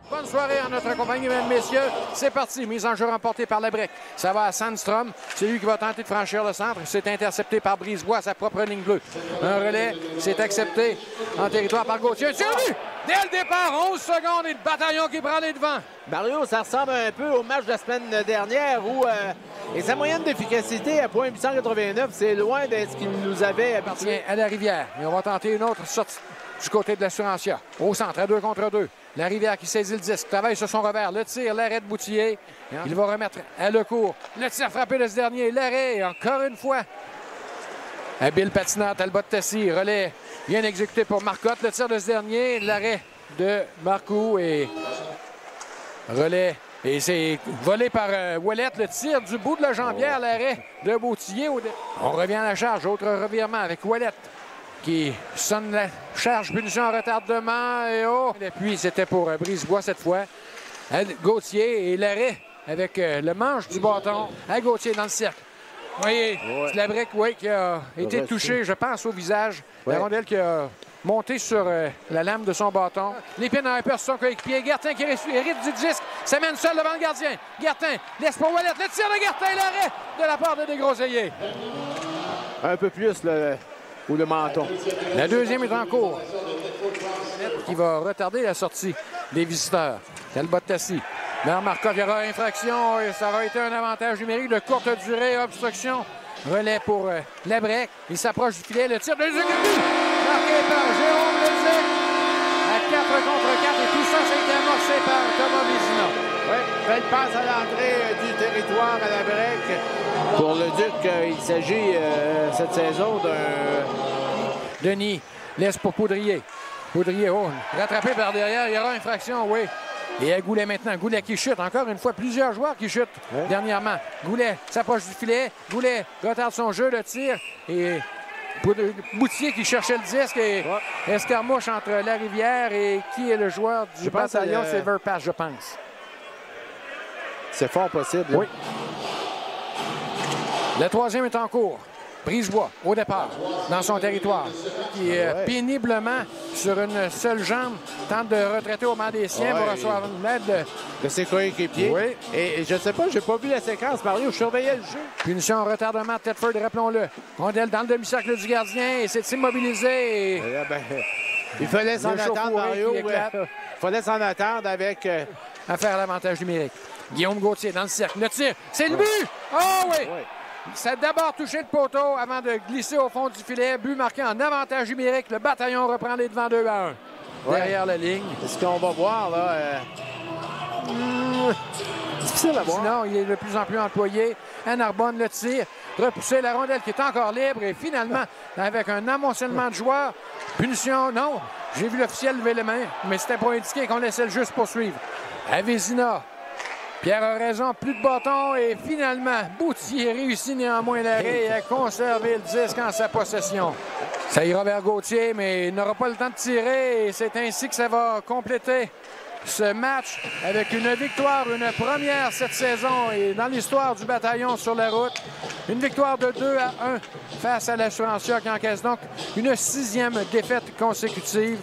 Bonne soirée en notre compagnie, mesdames, messieurs. C'est parti. Mise en jeu remportée par Labrec. Ça va à Sandstrom. C'est lui qui va tenter de franchir le centre. C'est intercepté par Brisebois à sa propre ligne bleue. Un relais. C'est accepté en territoire par Gauthier. Sur lui! Dès le départ, 11 secondes et le bataillon qui prend les devants. Mario, ça ressemble un peu au match de la semaine dernière où et sa moyenne d'efficacité à .889, c'est loin d'être ce qu'il nous avait habitué. À la Rivière. Et on va tenter une autre sortie du côté de l'Assurancia. Au centre, à 2 contre 2. La Rivière qui saisit le disque, travaille sur son revers. Le tir, l'arrêt de Boutillier. Il va remettre à Lecourt. Le tir frappé de ce dernier. L'arrêt, encore une fois. Habile patineur, Talbot Tassi. Relais bien exécuté pour Marcotte. Le tir de ce dernier. L'arrêt de Marcoux et relais. Et c'est volé par Ouellet. Le tir du bout de la jambière. L'arrêt de Boutillier. On revient à la charge. Autre revirement avec Ouellet qui sonne la charge, punition en retardement et oh! Puis c'était pour Brisebois cette fois. Gauthier et l'arrêt avec le manche du bâton à Gauthier dans le cercle. Vous voyez, c'est Labrec qui a été touché, je pense, au visage. La rondelle qui a monté sur la lame de son bâton. L'épine a un peu sur son coéquipier. Gertin qui hérite du disque. S'amène seul devant le gardien. Gertin laisse pour Ouellet. Le tir de Gertin, l'arrêt de la part de Desgroseilliers. Un peu plus ou le menton. La deuxième est en cours. Qui va retarder la sortie des visiteurs. Talbot Tassi. Mais Marcotte, il y aura infraction et ça aura été un avantage numérique de courte durée. Obstruction. Relais pour Labrec. Il s'approche du filet. Le tir de Leduc. Marqué par Jérôme Leduc. À 4 contre 4. Et tout ça, ça a été amorcé par Thomas Vézina. Oui, belle passe à l'entrée du territoire à Labrec. Pour Leduc, il s'agit cette saison d'un... Denis laisse pour Poudrier. Poudrier, rattrapé par derrière. Il y aura infraction, oui. Et à Goulet maintenant. Goulet qui chute. Encore une fois, plusieurs joueurs qui chutent dernièrement. Goulet s'approche du filet. Goulet retarde son jeu, le tir. Et Boutier qui cherchait le disque. Et escarmouche entre La Rivière et qui est le joueur du bataillon? C'est Verpass, je pense. C'est fort possible. Oui. Le troisième est en cours. Brisebois, au départ, dans son territoire, qui péniblement, sur une seule jambe, tente de retraiter au banc des siens pour recevoir une aide de ses coéquipiers. Oui. Et je ne sais pas, j'ai pas vu la séquence, Mario, je surveillais le jeu. Punition en retardement de Tedford, rappelons-le. Rondelle dans le demi-cercle du gardien et c'est immobilisé. Et... il fallait s'en attendre, Mario. Il fallait s'en attendre avec... à faire l'avantage numérique. Guillaume Gauthier dans le cercle. Le tir, c'est le but! Oh oui! Ça a d'abord touché le poteau avant de glisser au fond du filet. But marqué en avantage numérique. Le bataillon reprend les devants 2-1 derrière la ligne. C'est ce qu'on va voir, là. Difficile à voir. Sinon, il est de plus en plus employé. À Narbonne, le tir. Repousser la rondelle qui est encore libre. Et finalement, avec un amoncellement de joueurs, punition, non. J'ai vu l'officiel lever les mains, mais c'était pour indiquer qu'on laissait le jeu se poursuivre. À Vézina. Pierre a raison, plus de bâton et finalement, Boutier réussit néanmoins l'arrêt et a conservé le disque en sa possession. Ça ira vers Gauthier, mais il n'aura pas le temps de tirer et c'est ainsi que ça va compléter ce match avec une victoire, une première cette saison et dans l'histoire du bataillon sur la route. Une victoire de 2-1 face à l'Assurancia qui encaisse donc une 6e défaite consécutive.